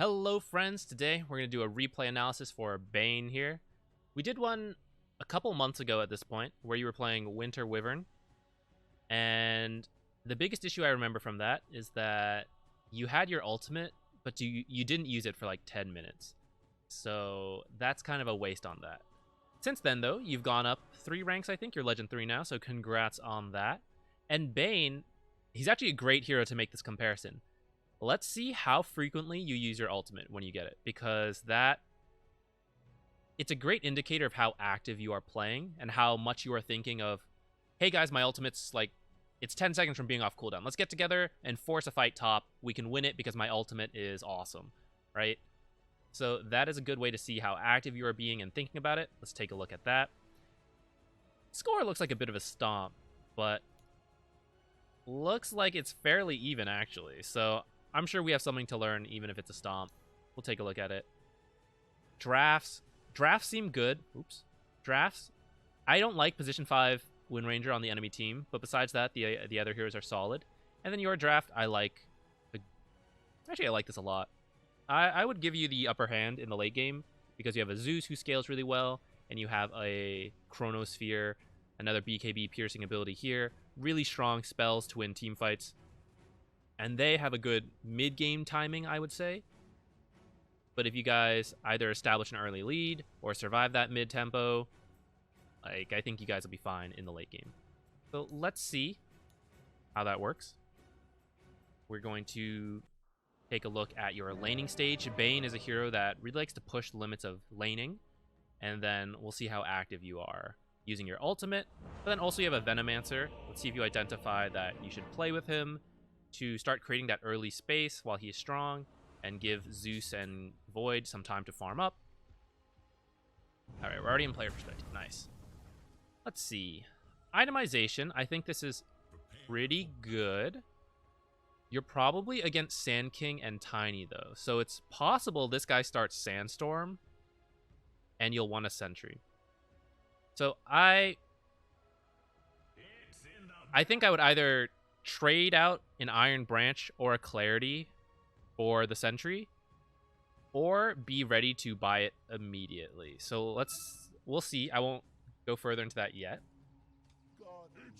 Hello friends, today we're going to do a replay analysis for Bane here. We did one a couple months ago at this point, where you were playing Winter Wyvern, and the biggest issue I remember from that is that you had your ultimate, but you didn't use it for like 10 minutes. So that's kind of a waste on that. Since then though, you've gone up 3 ranks, I think. You're Legend 3 now, so congrats on that. And Bane, he's actually a great hero to make this comparison. Let's see how frequently you use your ultimate when you get it, because it's a great indicator of how active you are playing and how much you are thinking of, hey guys, my ultimate's like, it's 10 seconds from being off cooldown. Let's get together and force a fight top. We can win it because my ultimate is awesome, right? So that is a good way to see how active you are being and thinking about it. Let's take a look at that. Score looks like a bit of a stomp, but looks like it's fairly even actually. So I'm sure we have something to learn, even if it's a stomp. We'll take a look at it. Drafts seem good. Oops. Drafts. I don't like position 5 Wind Ranger on the enemy team, but besides that, the other heroes are solid. And then your draft, I like. Actually, I like this a lot. I would give you the upper hand in the late game because you have a Zeus who scales really well, and you have a Chronosphere, another BKB piercing ability here. Really strong spells to win team fights. And they have a good mid-game timing, I would say. But if you guys either establish an early lead or survive that mid-tempo, like, I think you guys will be fine in the late game. So let's see how that works. We're going to take a look at your laning stage. Bane is a hero that really likes to push the limits of laning. And then we'll see how active you are using your ultimate. But then also you have a Venomancer. Let's see if you identify that you should play with him to start creating that early space while he is strong and give Zeus and Void some time to farm up. Alright, we're already in player perspective. Nice. Let's see. Itemization. I think this is pretty good. You're probably against Sand King and Tiny, though. So it's possible this guy starts Sandstorm and you'll want a Sentry. So I think I would either trade out an Iron Branch or a Clarity for the Sentry, or be ready to buy it immediately. So we'll see. I won't go further into that yet.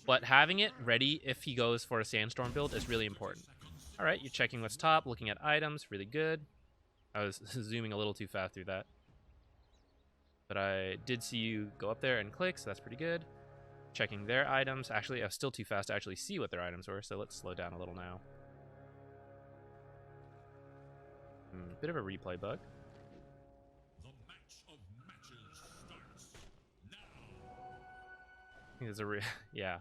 But having it ready if he goes for a Sandstorm build is really important. Alright, you're checking what's top, looking at items, really good. I was zooming a little too fast through that. But I did see you go up there and click, so that's pretty good. Checking their items. Actually, I was still too fast to actually see what their items were, so let's slow down a little now. Bit of a replay bug. The match of matches starts now. I think there's yeah.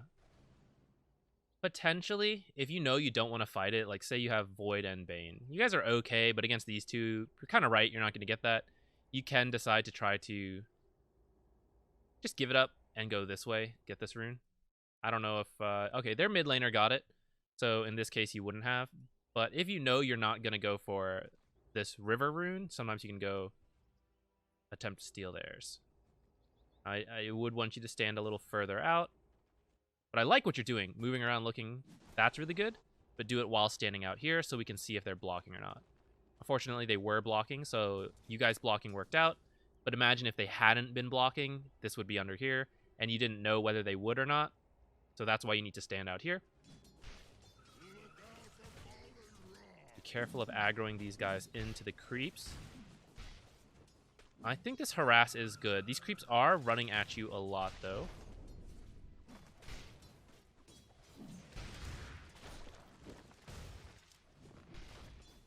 Potentially, if you know you don't want to fight it, like say you have Void and Bane. You guys are okay, but against these two, you're kind of right, you're not going to get that. You can decide to try to just give it up and go this way, get this rune. I don't know if okay, their mid laner got it, so in this case you wouldn't have. But if you know you're not gonna go for this river rune, sometimes you can go attempt to steal theirs. I would want you to stand a little further out, but I like what you're doing, moving around looking. That's really good, but do it while standing out here so we can see if they're blocking or not. Unfortunately, they were blocking, so you guys blocking worked out. But imagine if they hadn't been blocking, this would be under here, and you didn't know whether they would or not. So that's why you need to stand out here. Be careful of aggroing these guys into the creeps. I think this harass is good. These creeps are running at you a lot, though.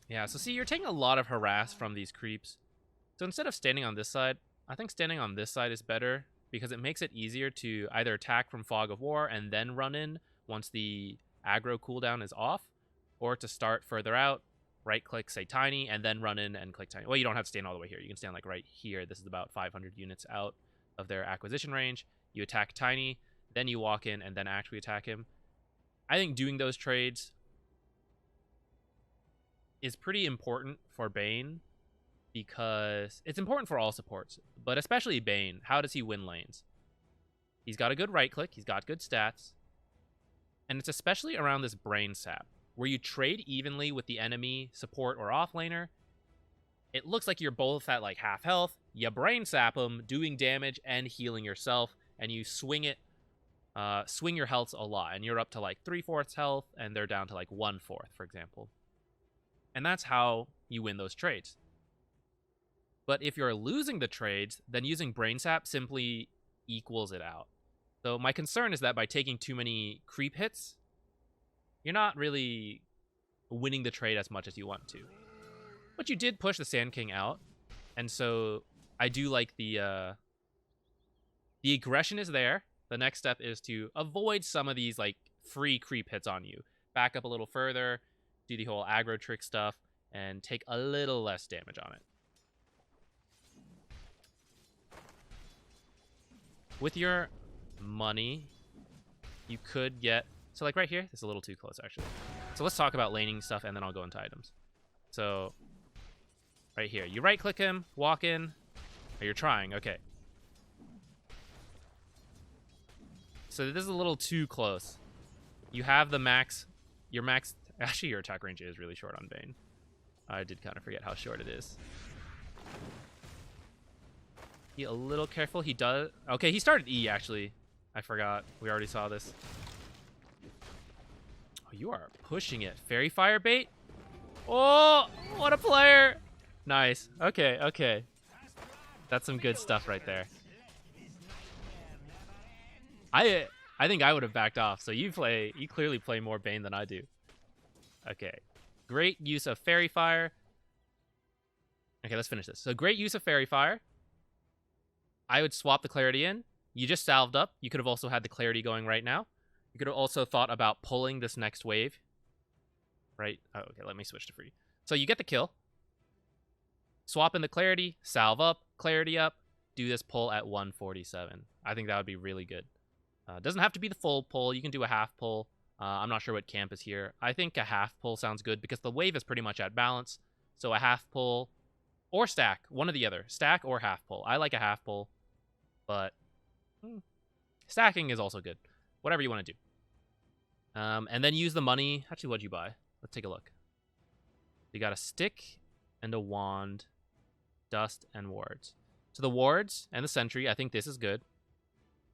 Yeah, so see, you're taking a lot of harass from these creeps. So instead of standing on this side, I think standing on this side is better because it makes it easier to either attack from Fog of War and then run in once the aggro cooldown is off, or to start further out, right-click, say Tiny, and then run in and click Tiny. Well, you don't have to stand all the way here. You can stand like right here. This is about 500 units out of their acquisition range. You attack Tiny, then you walk in and then actually attack him. I think doing those trades is pretty important for Bane, because it's important for all supports, but especially Bane. How does he win lanes? He's got a good right click, he's got good stats, and it's especially around this brain sap, where you trade evenly with the enemy support or offlaner, it looks like you're both at like half health. You brain sap them, doing damage and healing yourself, and you swing it, swing your healths a lot, and you're up to like 3/4 health, and they're down to like 1/4, for example. And that's how you win those trades. But if you're losing the trades, then using brain sap simply equals it out. So my concern is that by taking too many creep hits, you're not really winning the trade as much as you want to. But you did push the Sand King out, and so I do like the aggression is there. The next step is to avoid some of these like free creep hits on you. Back up a little further, do the whole aggro trick stuff, and take a little less damage on it. With your money, you could get... So like right here, it's a little too close actually. So let's talk about laning stuff, and then I'll go into items. So right here, you right click him, walk in. Or you're trying, okay. So this is a little too close. You have the max, your max, actually your attack range is really short on Bane. I did kind of forget how short it is. Be a little careful, he does, okay, he started E actually. I forgot, we already saw this. Oh, you are pushing it. Fairy Fire bait? Oh, what a player. Nice, okay, okay. That's some good stuff right there. I think I would have backed off. So you clearly play more Bane than I do. Okay. Great use of Fairy Fire. Okay, let's finish this. So great use of Fairy Fire. I would swap the Clarity in. You just salved up. You could have also had the Clarity going right now. You could have also thought about pulling this next wave. Right? Oh, okay, let me switch to free. So you get the kill. Swap in the Clarity, salve up, Clarity up, do this pull at 147. I think that would be really good. Doesn't have to be the full pull. You can do a half pull. I'm not sure what camp is here. I think a half pull sounds good because the wave is pretty much at balance. So a half pull or stack, one or the other. Stack or half pull. I like a half pull, but stacking is also good. Whatever you want to do. And then use the money. Actually, what'd you buy? Let's take a look. You got a stick and a wand, dust, and wards. So the wards and the sentry, I think this is good.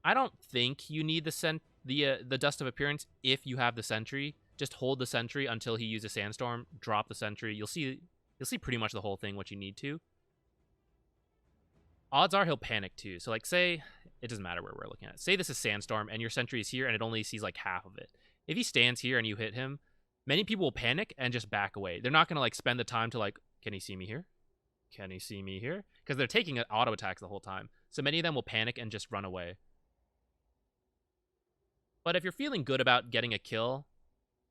I don't think you need the dust of appearance if you have the sentry. Just hold the sentry until he uses sandstorm. Drop the sentry. You'll see pretty much the whole thing what you need to. Odds are he'll panic too. So like say it doesn't matter where we're looking at. Say this is sandstorm and your sentry is here and it only sees like half of it. If he stands here and you hit him, many people will panic and just back away. They're not gonna like spend the time to like, can he see me here? Can he see me here? Because they're taking auto attacks the whole time. So many of them will panic and just run away. But if you're feeling good about getting a kill,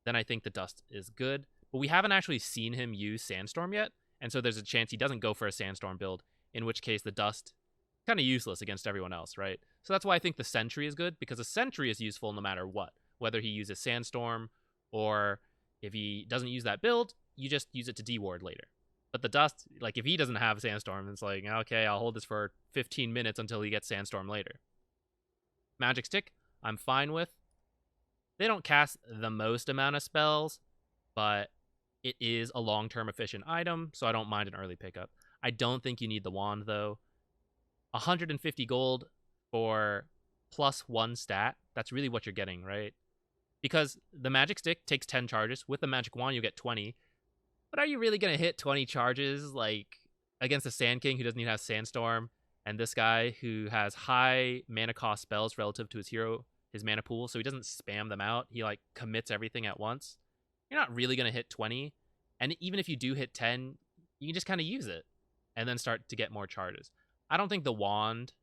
then I think the dust is good. But we haven't actually seen him use Sandstorm yet, and so there's a chance he doesn't go for a Sandstorm build, in which case the dust is kind of useless against everyone else, right? So that's why I think the Sentry is good, because a Sentry is useful no matter what. Whether he uses Sandstorm, or if he doesn't use that build, you just use it to deward later. But the dust, like if he doesn't have Sandstorm, it's like, okay, I'll hold this for 15 minutes until he gets Sandstorm later. Magic Stick, I'm fine with. They don't cast the most amount of spells, but it is a long-term efficient item, so I don't mind an early pickup. I don't think you need the wand, though. 150 gold for +1 stat, that's really what you're getting, right? Because the Magic Stick takes 10 charges. With the Magic Wand, you get 20. But are you really going to hit 20 charges, like, against a Sand King who doesn't even have Sandstorm, and this guy who has high mana cost spells relative to his hero, his mana pool, so he doesn't spam them out. He like commits everything at once. You're not really going to hit 20. And even if you do hit 10, you can just kind of use it and then start to get more charges. I don't think the wand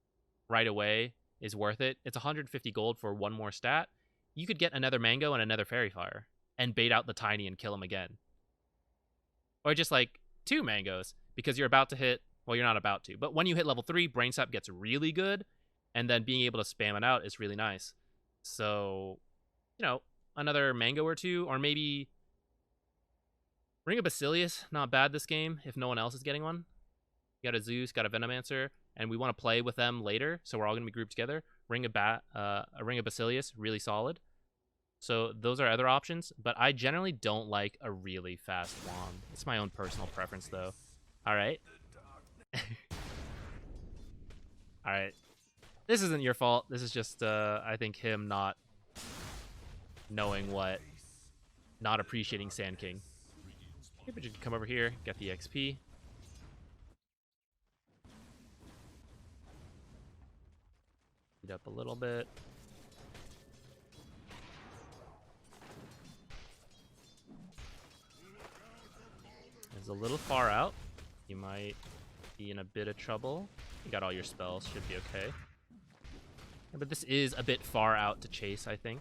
right away is worth it. It's 150 gold for one more stat. You could get another mango and another fairy fire and bait out the tiny and kill him again. Or just like 2 mangoes because you're about to hit, well, you're not about to, but when you hit level 3, brain sap gets really good, and then being able to spam it out is really nice. So, you know, another mango or 2, or maybe Ring of Basilius, not bad this game if no one else is getting one. You got a Zeus, got a Venomancer, and we want to play with them later, so we're all going to be grouped together. A Ring of Basilius, really solid. So those are other options, but I generally don't like a really fast wand. It's my own personal preference, though. All right. All right. This isn't your fault. This is just, I think, him not knowing what, not appreciating Sand King. Maybe you can come over here, get the XP. Speed up a little bit. It's a little far out. You might be in a bit of trouble. You got all your spells, should be okay. Yeah, but this is a bit far out to chase, I think.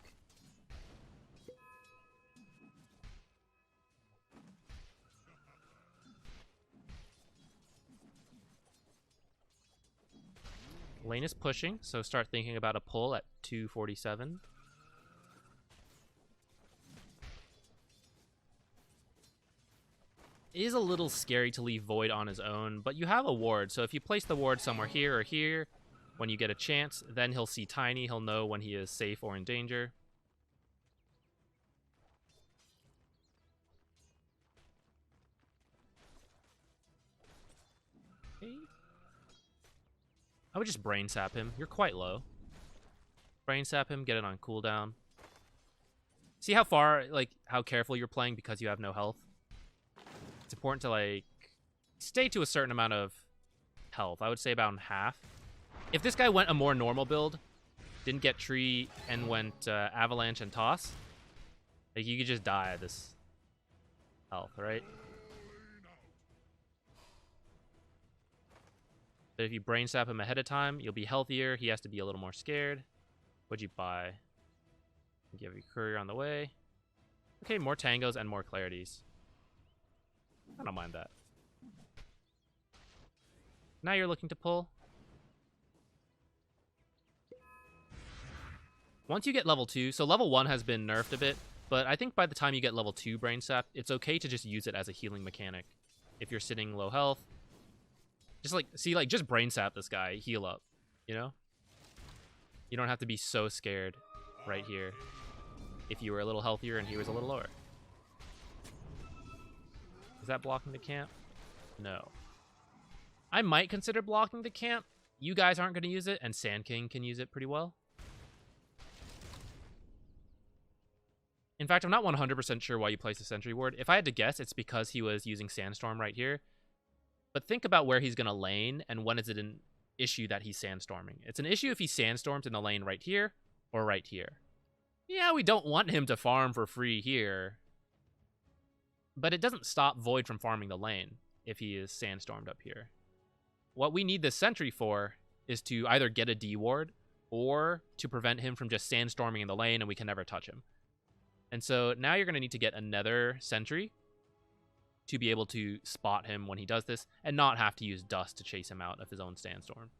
Lane is pushing, so start thinking about a pull at 247. It is a little scary to leave Void on his own, but you have a ward, so if you place the ward somewhere here or here, when you get a chance, then he'll see Tiny, he'll know when he is safe or in danger. Okay. I would just Brain Sap him. You're quite low. Brain Sap him, get it on cooldown. See how far, like, how careful you're playing because you have no health? It's important to, like, stay to a certain amount of health. I would say about half. If this guy went a more normal build, didn't get Tree, and went Avalanche and Toss, like, you could just die at this health, right? But if you Brain Sap him ahead of time, you'll be healthier. He has to be a little more scared. What'd you buy? You have your courier on the way. Okay, more tangos and more clarities. I don't mind that. Now you're looking to pull. Once you get level 2, so level 1 has been nerfed a bit, but I think by the time you get level 2 Brain Sap, it's okay to just use it as a healing mechanic. If you're sitting low health, just like, see, like, just Brain Sap this guy, heal up, you know? You don't have to be so scared right here if you were a little healthier and he was a little lower. Is that blocking the camp? No. I might consider blocking the camp. You guys aren't going to use it, and Sand King can use it pretty well. In fact, I'm not 100% sure why you placed the Sentry Ward. If I had to guess, it's because he was using Sandstorm right here. But think about where he's going to lane, and when is it an issue that he's Sandstorming. It's an issue if he Sandstorms in the lane right here or right here. Yeah, we don't want him to farm for free here. But it doesn't stop Void from farming the lane if he is Sandstormed up here. What we need this Sentry for is to either get a D ward or to prevent him from just Sandstorming in the lane and we can never touch him. And so now you're going to need to get another Sentry to be able to spot him when he does this and not have to use Dust to chase him out of his own Sandstorm.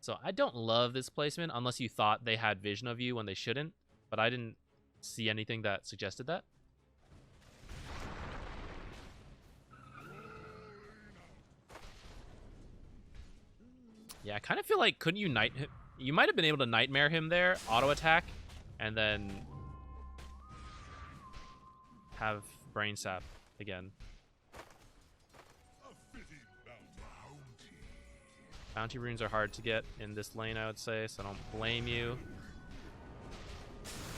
So I don't love this placement unless you thought they had vision of you when they shouldn't, but I didn't see anything that suggested that. Yeah, I kind of feel like, couldn't you Night him? You might have been able to Nightmare him there, auto attack, and then have Brain Sap again. Bounty runes are hard to get in this lane, I would say, so I don't blame you.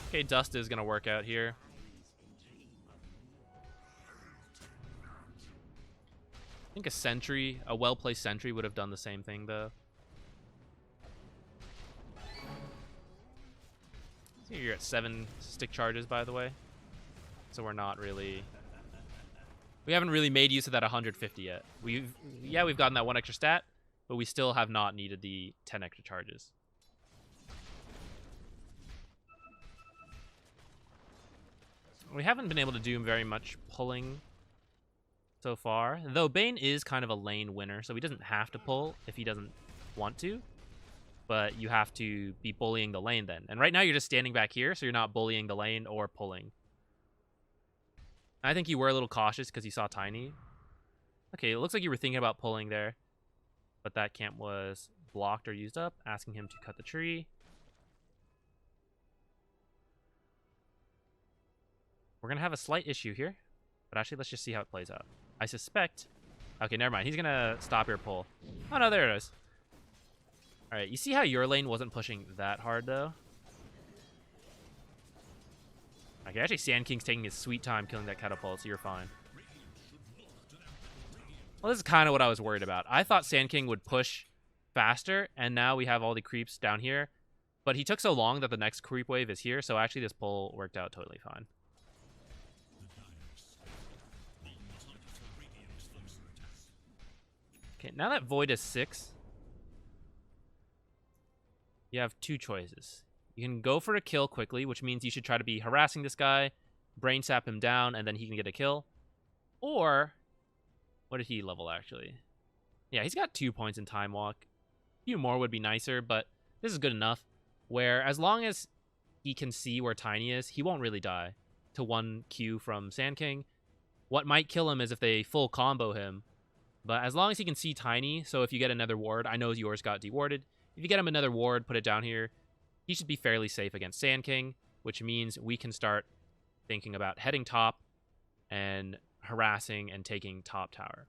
Okay, Dust is going to work out here. I think a Sentry, a well-placed Sentry would have done the same thing, though. So you're at 7 stick charges, by the way. So we're not really... We haven't really made use of that 150 yet. We've gotten that 1 extra stat, but we still have not needed the 10 extra charges. We haven't been able to do very much pulling so far, though Bane is kind of a lane winner, so he doesn't have to pull if he doesn't want to, but you have to be bullying the lane then. And right now you're just standing back here, so you're not bullying the lane or pulling. I think you were a little cautious because you saw Tiny. Okay, it looks like you were thinking about pulling there, but that camp was blocked or used up, asking him to cut the tree. We're going to have a slight issue here, but actually let's just see how it plays out. I suspect Okay, never mind. He's gonna stop your pull. Oh no, there it is. All right, you see how your lane wasn't pushing that hard though? Okay, actually, Sand King's taking his sweet time killing that catapult, so you're fine. Well, this is kind of what I was worried about. I thought Sand King would push faster, and now we have all the creeps down here. But he took so long that the next creep wave is here, so actually this pull worked out totally fine. Okay, now that Void is 6, you have two choices. You can go for a kill quickly, which means you should try to be harassing this guy, brain sap him down, and then he can get a kill. Or, what did he level actually? Yeah, he's got 2 points in Time Walk. A few more would be nicer, but this is good enough. Where as long as he can see where Tiny is, he won't really die to 1 Q from Sand King. What might kill him is if they full combo him. But as long as he can see Tiny, so if you get another ward, I know yours got dewarded. If you get him another ward, put it down here, he should be fairly safe against Sand King, which means we can start thinking about heading top and harassing and taking top tower.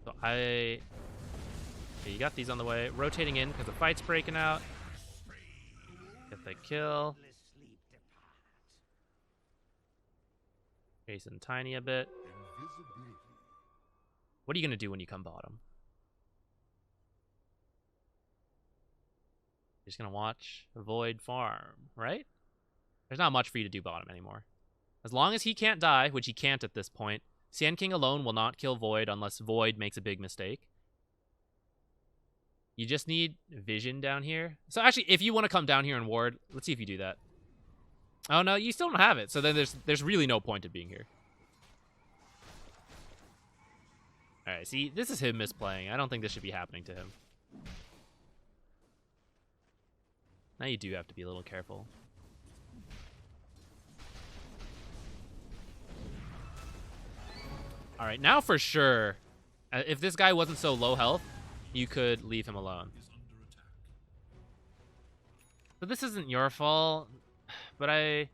So okay, you got these on the way. Rotating in because the fight's breaking out. Get the kill. Chasing Tiny a bit. What are you going to do when you come bottom? You're just going to watch Void farm, right? There's not much for you to do bottom anymore. As long as he can't die, which he can't at this point, Sand King alone will not kill Void unless Void makes a big mistake. You just need vision down here. So actually, if you want to come down here and ward, let's see if you do that. Oh no, you still don't have it. So then there's really no point of being here. All right, see, this is him misplaying. I don't think this should be happening to him. Now you do have to be a little careful. All right, now for sure, if this guy wasn't so low health, you could leave him alone. So this isn't your fault, but I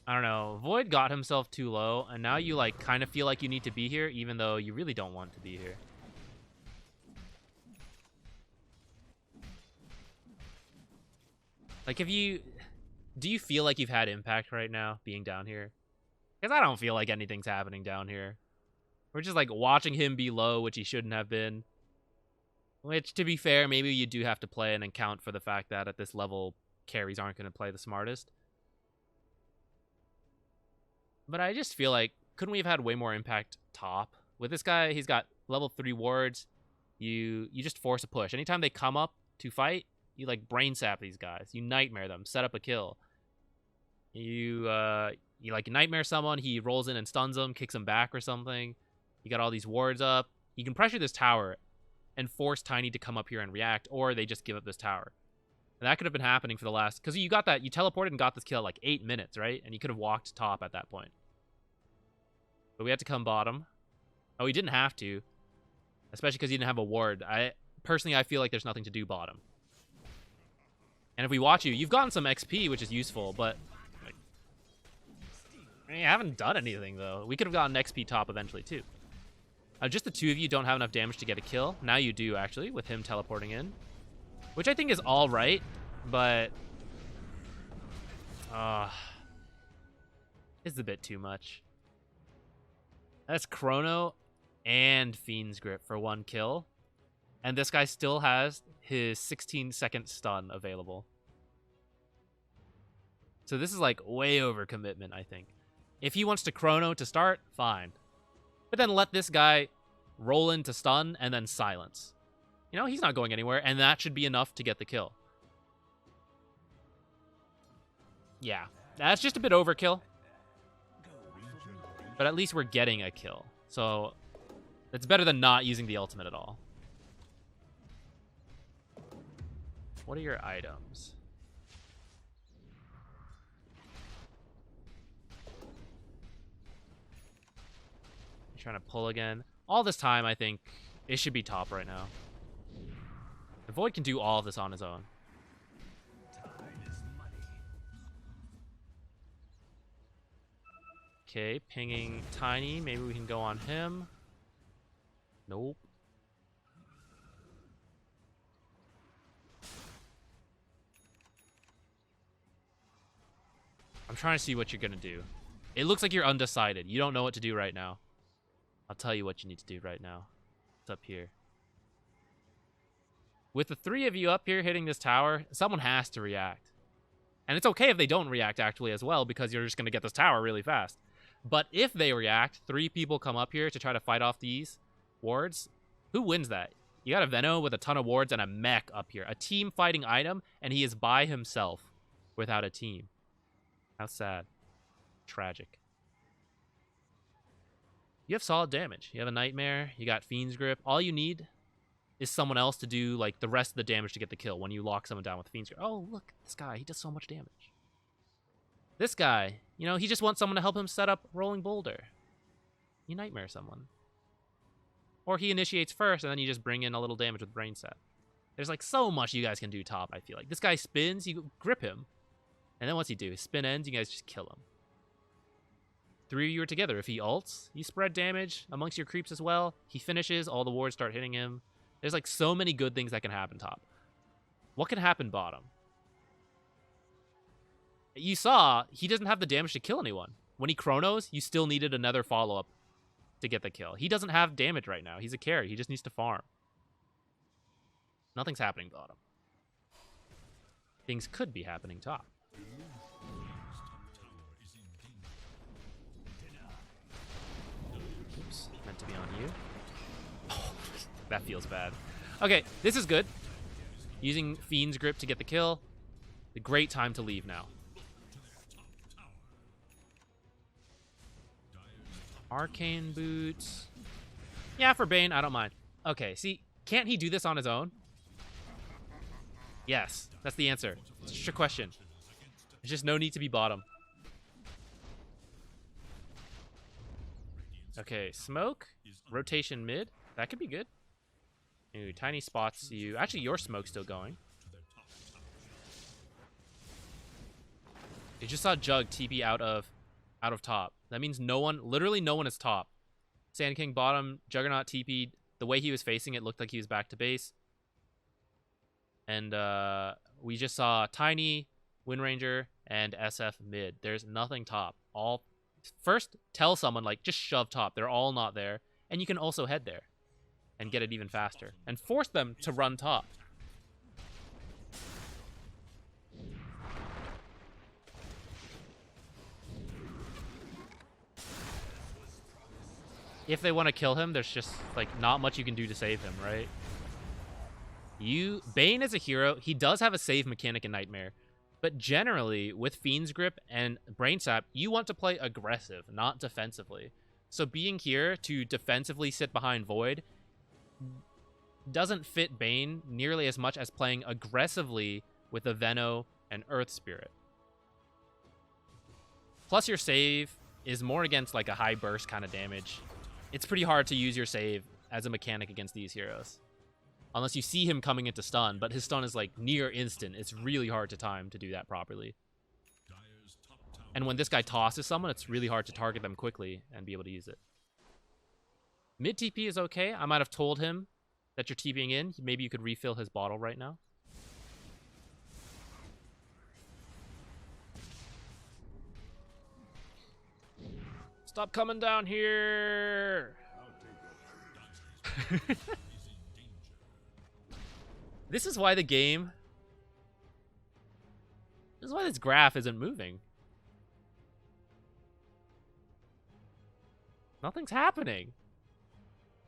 don't know. Void got himself too low, and now you like kind of feel like you need to be here, even though you really don't want to be here. Like, do you feel like you've had impact right now being down here? Because I don't feel like anything's happening down here. We're just like watching him be low, which he shouldn't have been. Which, to be fair, maybe you do have to play and account for the fact that at this level, carries aren't going to play the smartest. But I just feel like, couldn't we have had way more impact top? With this guy, he's got level 3 wards. You just force a push. Anytime they come up to fight, you like brain sap these guys. You nightmare them, set up a kill. You like nightmare someone, he rolls in and stuns them, kicks them back or something. You got all these wards up. You can pressure this tower and force Tiny to come up here and react, or they just give up this tower. And that could have been happening for the last... Because you got that, you teleported and got this kill like 8 minutes, right? And you could have walked top at that point. But we had to come bottom. Oh, we didn't have to. Especially because he didn't have a ward. Personally, I feel like there's nothing to do bottom. And if we watch you, you've gotten some XP, which is useful, but... Like, I mean, you haven't done anything, though. We could have gotten XP top eventually, too. Just the two of you don't have enough damage to get a kill. Now you do, actually, with him teleporting in. Which I think is all right, but... it's a bit too much. That's Chrono and Fiend's Grip for 1 kill. And this guy still has his 16-second stun available. So this is like way over commitment, I think. If he wants to Chrono to start, fine. But then let this guy roll into stun and then silence. You know, he's not going anywhere, and that should be enough to get the kill. Yeah, that's just a bit overkill. But at least we're getting a kill. So it's better than not using the ultimate at all. What are your items? You're trying to pull again. All this time, I think it should be top right now. The Void can do all of this on his own. Okay, pinging Tiny. Maybe we can go on him. Nope. I'm trying to see what you're going to do. It looks like you're undecided. You don't know what to do right now. I'll tell you what you need to do right now. It's up here. With the 3 of you up here hitting this tower, someone has to react. And it's okay if they don't react actually as well, because you're just going to get this tower really fast. But if they react, 3 people come up here to try to fight off these wards. Who wins that? You got a Veno with a ton of wards and a mech up here. A team fighting item, and he is by himself without a team. How sad. Tragic. You have solid damage. You have a Nightmare. You got Fiend's Grip. All you need is someone else to do like the rest of the damage to get the kill when you lock someone down with Fiend's Grip. Oh, look. This guy. He does so much damage. This guy. You know, he just wants someone to help him set up Rolling Boulder. You Nightmare someone. Or he initiates first, and then you just bring in a little damage with Brain Set. There's like so much you guys can do top, I feel like. This guy spins. You grip him. And then what's he do? His spin ends, you guys just kill him. 3 of you are together. If he ults, you spread damage amongst your creeps as well. He finishes, all the wards start hitting him. There's like so many good things that can happen top. What can happen bottom? You saw, he doesn't have the damage to kill anyone. When he chronos, you still needed another follow-up to get the kill. He doesn't have damage right now. He's a carry. He just needs to farm. Nothing's happening bottom. Things could be happening top. Oops, meant to be on you. Oh, that feels bad. Okay, this is good. Using Fiend's Grip to get the kill. A great time to leave now. Arcane Boots. Yeah, for Bane, I don't mind. Okay, see, can't he do this on his own? Yes, that's the answer. It's just a question. There's just no need to be bottom. Okay, smoke. Rotation mid. That could be good. Ooh, Tiny spots you. Actually, your smoke's still going. You just saw Jug TP out of top. That means no one, literally no one is top. Sand King bottom, Juggernaut TP'd. The way he was facing it looked like he was back to base. And we just saw Tiny, Wind Ranger, and SF mid. There's nothing top. All first, tell someone, like, just shove top. They're all not there. And you can also head there and get it even faster. And force them to run top. If they want to kill him, there's just, like, not much you can do to save him, right? Bane is a hero. He does have a save mechanic in Nightmare. But generally, with Fiend's Grip and Brain Sap, you want to play aggressive, not defensively. So being here to defensively sit behind Void doesn't fit Bane nearly as much as playing aggressively with the Veno and Earth Spirit. Plus your save is more against like a high burst kind of damage. It's pretty hard to use your save as a mechanic against these heroes. Unless you see him coming into stun, but his stun is like near instant. It's really hard to time to do that properly. And when this guy tosses someone, it's really hard to target them quickly and be able to use it. Mid TP is okay. I might have told him that you're TPing in. Maybe you could refill his bottle right now. Stop coming down here! This is why the game... This is why this graph isn't moving. Nothing's happening.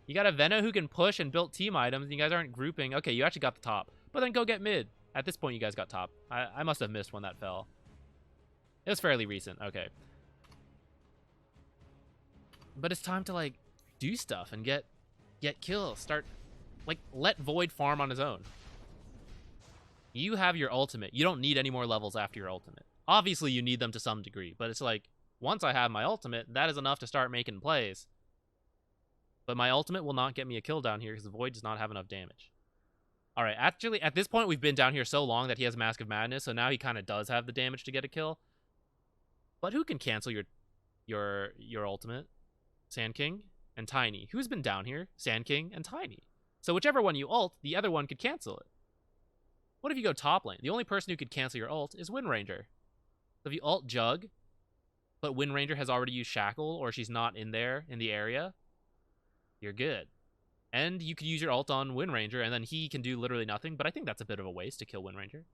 You got a Veno who can push and build team items, and you guys aren't grouping. Okay, you actually got the top. But then go get mid. At this point, you guys got top. I must have missed when that fell. It was fairly recent. Okay. But it's time to, like, do stuff and get kills. Start, like, let Void farm on his own. You have your ultimate. You don't need any more levels after your ultimate. Obviously, you need them to some degree, but it's like, once I have my ultimate, that is enough to start making plays. But my ultimate will not get me a kill down here because the Void does not have enough damage. All right, actually, at this point, we've been down here so long that he has Mask of Madness, so now he kind of does have the damage to get a kill. But who can cancel your your ultimate, Sand King and Tiny. Who's been down here? Sand King and Tiny. So whichever one you ult, the other one could cancel it. What if you go top lane? The only person who could cancel your ult is Wind Ranger. So if you ult Jug, but Wind Ranger has already used Shackle, or she's not in there in the area, you're good. And you could use your ult on Wind Ranger, and then he can do literally nothing, but I think that's a bit of a waste to kill Wind Ranger.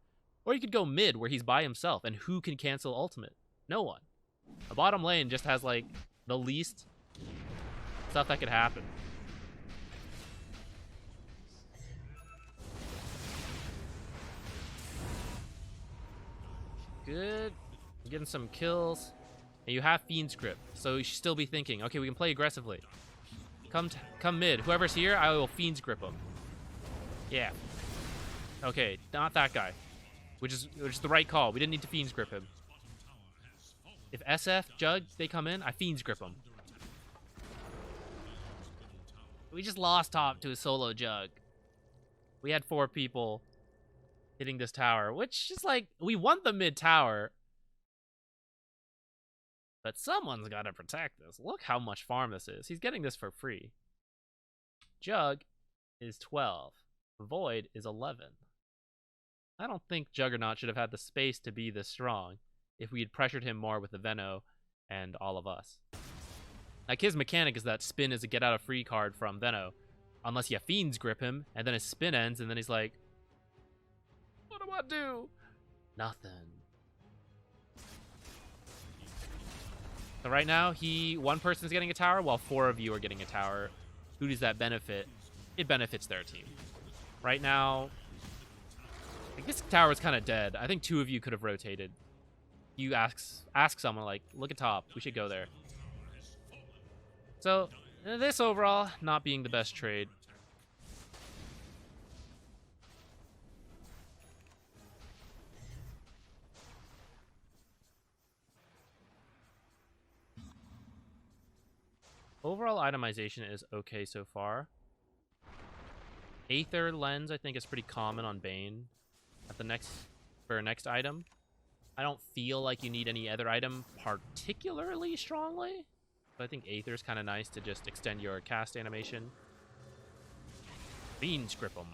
Or you could go mid, where he's by himself, and who can cancel ultimate? No one. The bottom lane just has, like, the least stuff that could happen. Good. Getting some kills. And you have Fiend's Grip, so you should still be thinking, okay, we can play aggressively. Come mid. Whoever's here, I will Fiend's Grip him. Yeah. Okay, not that guy. Which is the right call. We didn't need to Fiend's Grip him. If SF, Jug, they come in, I Fiend's Grip them. We just lost top to a solo Jug. We had 4 people hitting this tower, which is like, we won the mid tower. But someone's got to protect this. Look how much farm this is. He's getting this for free. Jug is 12. Void is 11. I don't think Juggernaut should have had the space to be this strong if we had pressured him more with the Veno and all of us. Like, his mechanic is that spin is a get out of free card from Veno. Unless you Fiend's Grip him, and then his spin ends, and then he's like, what do I do? Nothing. So right now, one person's getting a tower, while 4 of you are getting a tower. Who does that benefit? It benefits their team. Right now, like, this tower is kind of dead. I think 2 of you could have rotated. You ask someone, like, look at top. We should go there. So, this overall, not being the best trade. Overall itemization is okay so far. Aether Lens, I think, is pretty common on Bane for our next item. I don't feel like you need any other item particularly strongly, but I think Aether is kind of nice to just extend your cast animation. Fiend's Grip him.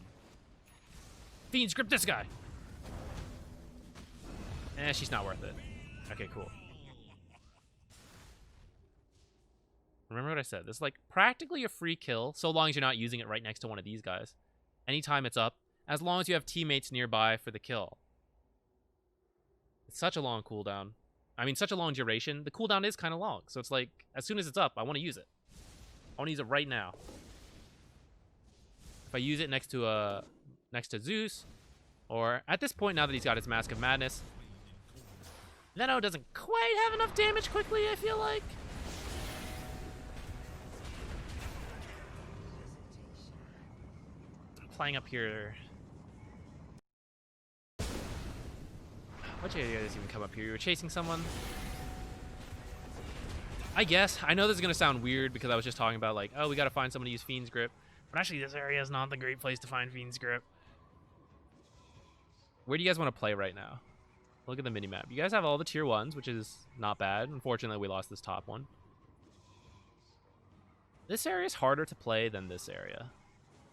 Fiend's Grip this guy! She's not worth it. Okay, cool. Remember what I said. This is like practically a free kill, so long as you're not using it right next to one of these guys. Anytime it's up, as long as you have teammates nearby for the kill. It's such a long cooldown. I mean, such a long duration. The cooldown is kind of long, so it's like, as soon as it's up, I want to use it. I want to use it right now. If I use it next to Zeus, or at this point, now that he's got his Mask of Madness, Veno doesn't quite have enough damage quickly, I feel like. Playing up here. What did you guys even come up here? You were chasing someone? I guess. I know this is going to sound weird because I was just talking about, like, oh, we got to find someone to use Fiend's Grip. But actually, this area is not the great place to find Fiend's Grip. Where do you guys want to play right now? Look at the minimap. You guys have all the tier 1s, which is not bad. Unfortunately, we lost this top one. This area is harder to play than this area.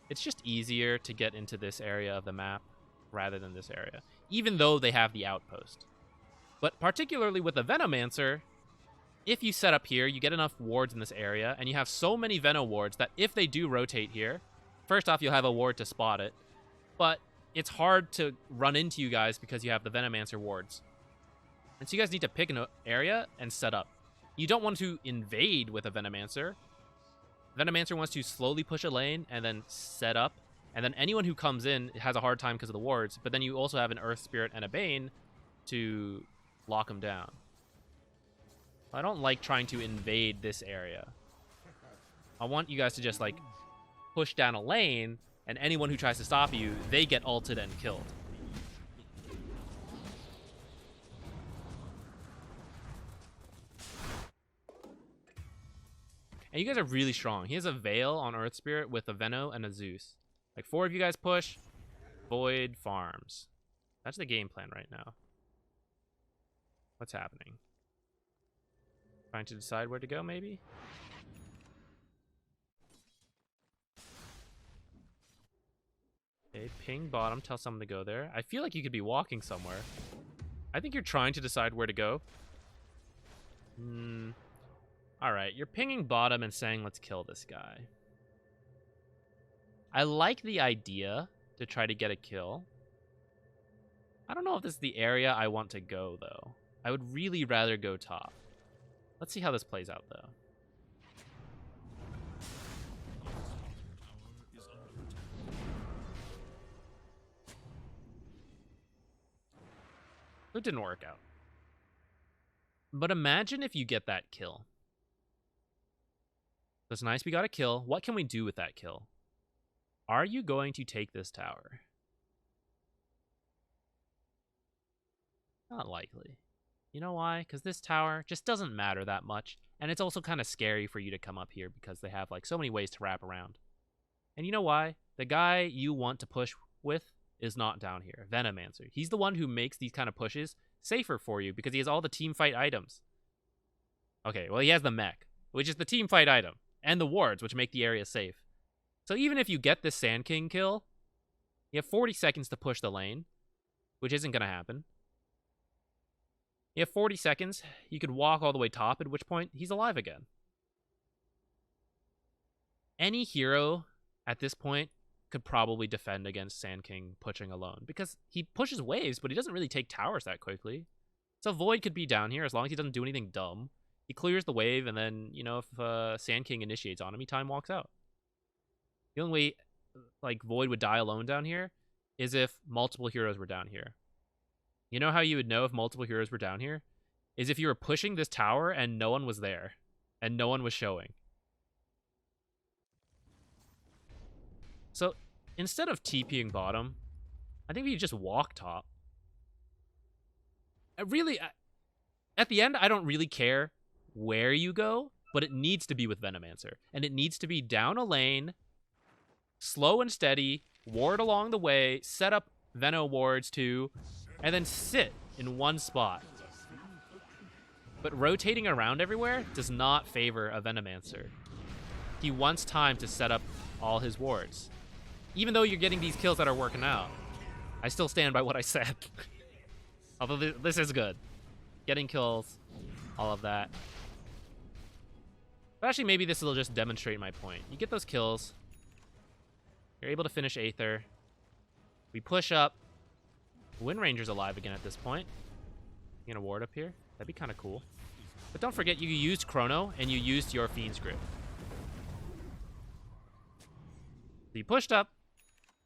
It's just easier to get into this area of the map rather than this area, even though they have the outpost. But particularly with the Venomancer, if you set up here, you get enough wards in this area, and you have so many Veno wards that if they do rotate here, first off, you'll have a ward to spot it, but it's hard to run into you guys because you have the Venomancer wards. And so you guys need to pick an area and set up. You don't want to invade with a Venomancer. Venomancer wants to slowly push a lane and then set up. And then anyone who comes in has a hard time because of the wards. But then you also have an Earth Spirit and a Bane to lock them down. I don't like trying to invade this area. I want you guys to just, like, push down a lane, and anyone who tries to stop you, they get ulted and killed. And you guys are really strong. He has a Veil on Earth Spirit with a Veno and a Zeus. Like, 4 of you guys push. Void farms. That's the game plan right now. What's happening? Trying to decide where to go, maybe? Okay, ping bottom, tell someone to go there. I feel like you could be walking somewhere. I think you're trying to decide where to go. Alright, you're pinging bottom and saying, let's kill this guy. I like the idea to try to get a kill. I don't know if this is the area I want to go, though. I would really rather go top. Let's see how this plays out, though. It didn't work out. But imagine if you get that kill. That's nice, we got a kill. What can we do with that kill? Are you going to take this tower? Not likely. You know why? Because this tower just doesn't matter that much. And it's also kind of scary for you to come up here because they have like so many ways to wrap around. And you know why? The guy you want to push with is not down here. Venomancer. He's the one who makes these kind of pushes safer for you because he has all the team fight items. Okay, well, he has the mech, which is the team fight item, and the wards, which make the area safe. So even if you get this Sand King kill, you have 40 seconds to push the lane, which isn't going to happen. You have 40 seconds. You could walk all the way top, at which point he's alive again. Any hero at this point could probably defend against Sand King pushing alone because he pushes waves, but he doesn't really take towers that quickly. So Void could be down here as long as he doesn't do anything dumb. He clears the wave, and then, you know, if Sand King initiates on him, he time walks out. The only way, like, Void would die alone down here is if multiple heroes were down here. You know how you would know if multiple heroes were down here? Is if you were pushing this tower and no one was there, and no one was showing. So, instead of TPing bottom, I think we just walk top. At the end, I don't really care where you go, but it needs to be with Venomancer. And it needs to be down a lane, slow and steady, ward along the way, set up Veno wards too, and then sit in one spot. But rotating around everywhere does not favor a Venomancer. He wants time to set up all his wards. Even though you're getting these kills that are working out, I still stand by what I said. Although this is good. Getting kills, all of that. But actually, maybe this will just demonstrate my point. You get those kills. You're able to finish Aether. We push up. Wind Ranger's alive again at this point. You gonna ward up here? That'd be kind of cool. But don't forget, you used Chrono, and you used your Fiend's Grip. So you pushed up,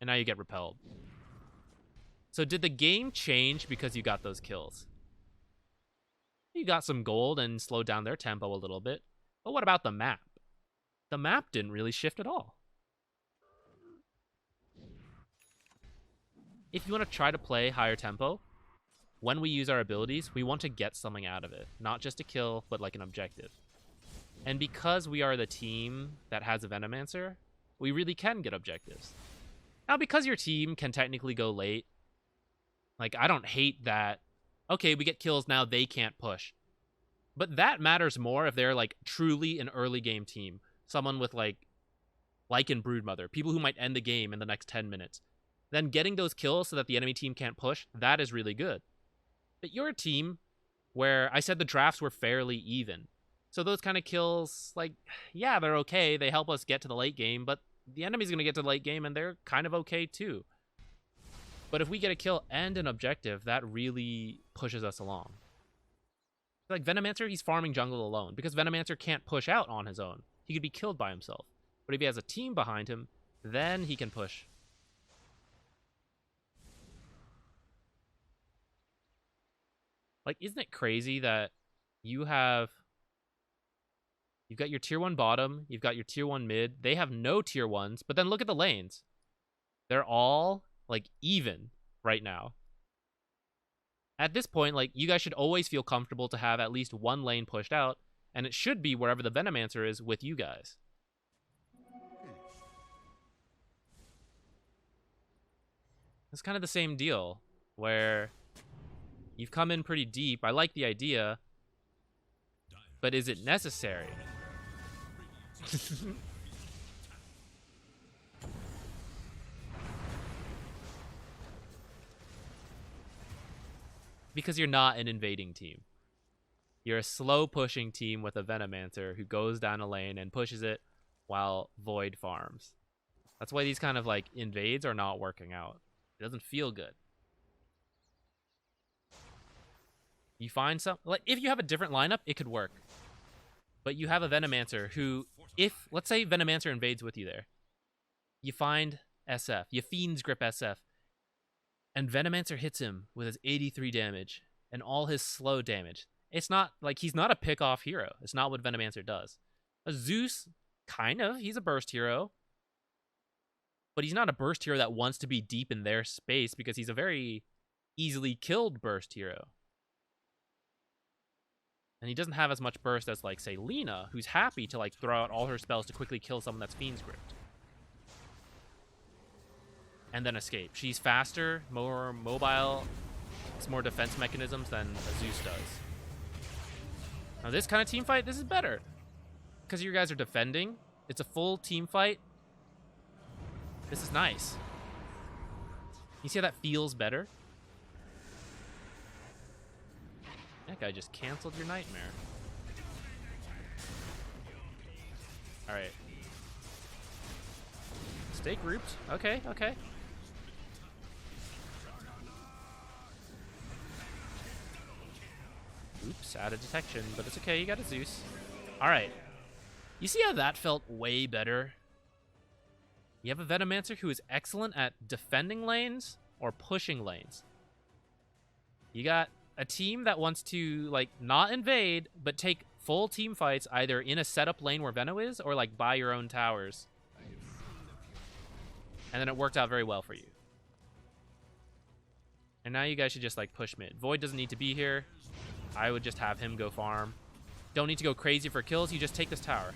and now you get repelled. So did the game change because you got those kills? You got some gold and slowed down their tempo a little bit. But what about the map? The map didn't really shift at all. If you want to try to play higher tempo, when we use our abilities, we want to get something out of it. Not just a kill, but like an objective. And because we are the team that has a Venomancer, we really can get objectives. Now, because your team can technically go late, like, I don't hate that. Okay, we get kills, now they can't push. But that matters more if they're, like, truly an early game team. Someone with, like in Broodmother. People who might end the game in the next 10 minutes. Then getting those kills so that the enemy team can't push, that is really good. But you're a team where I said the drafts were fairly even. So those kind of kills, like, yeah, they're okay. They help us get to the late game, but the enemy's going to get to the late game, and they're kind of okay, too. But if we get a kill and an objective, that really pushes us along. Like Venomancer, he's farming jungle alone, because Venomancer can't push out on his own. He could be killed by himself. But if he has a team behind him, then he can push. Like, isn't it crazy that you've got your tier 1 bottom, you've got your tier 1 mid, they have no tier 1s, but then look at the lanes. They're all, like, even right now. At this point, like, you guys should always feel comfortable to have at least one lane pushed out, and it should be wherever the Venomancer is with you guys. It's kind of the same deal, where you've come in pretty deep. I like the idea, But is it necessary? Because you're not an invading team. You're a slow pushing team with a Venomancer who goes down a lane and pushes it while Void farms. That's why these kind of like invades are not working out. It doesn't feel good. You find some, like if you have a different lineup, it could work. But you have a Venomancer who, if, let's say Venomancer invades with you there. You find SF, you Fiend's Grip SF. And Venomancer hits him with his 83 damage and all his slow damage. It's not, like, he's not a pick-off hero. It's not what Venomancer does. A Zeus, kind of, he's a burst hero. But he's not a burst hero that wants to be deep in their space because he's a very easily killed burst hero. And he doesn't have as much burst as, like, say, Lina, who's happy to, like, throw out all her spells to quickly kill someone that's Fiend's Gripped. And then escape. She's faster, more mobile, has more defense mechanisms than a Zeus does. Now this kind of team fight, this is better. Because you guys are defending. It's a full team fight. This is nice. You see how that feels better? That guy just canceled your nightmare. Alright. Stay grouped. Okay, okay. Oops, out of detection, but it's okay, you got a Zeus. Alright. You see how that felt way better? You have a Venomancer who is excellent at defending lanes or pushing lanes. You got a team that wants to, like, not invade, but take full team fights either in a setup lane where Veno is or, like, buy your own towers. And then it worked out very well for you. And now you guys should just, like, push mid. Void doesn't need to be here. I would just have him go farm. Don't need to go crazy for kills. You just take this tower.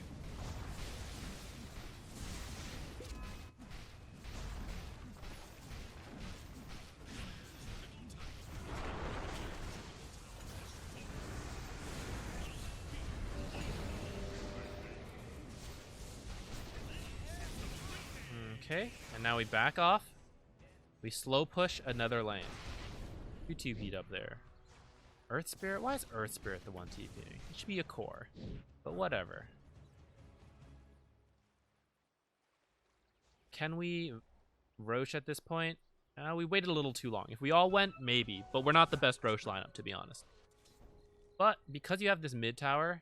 Okay, and now we back off. We slow push another lane. You 2P'd up there. Earth Spirit? Why is Earth Spirit the one TPing? It should be a core, but whatever. Can we Roche at this point? We waited a little too long. If we all went, maybe, but we're not the best Roche lineup, to be honest. But because you have this mid tower,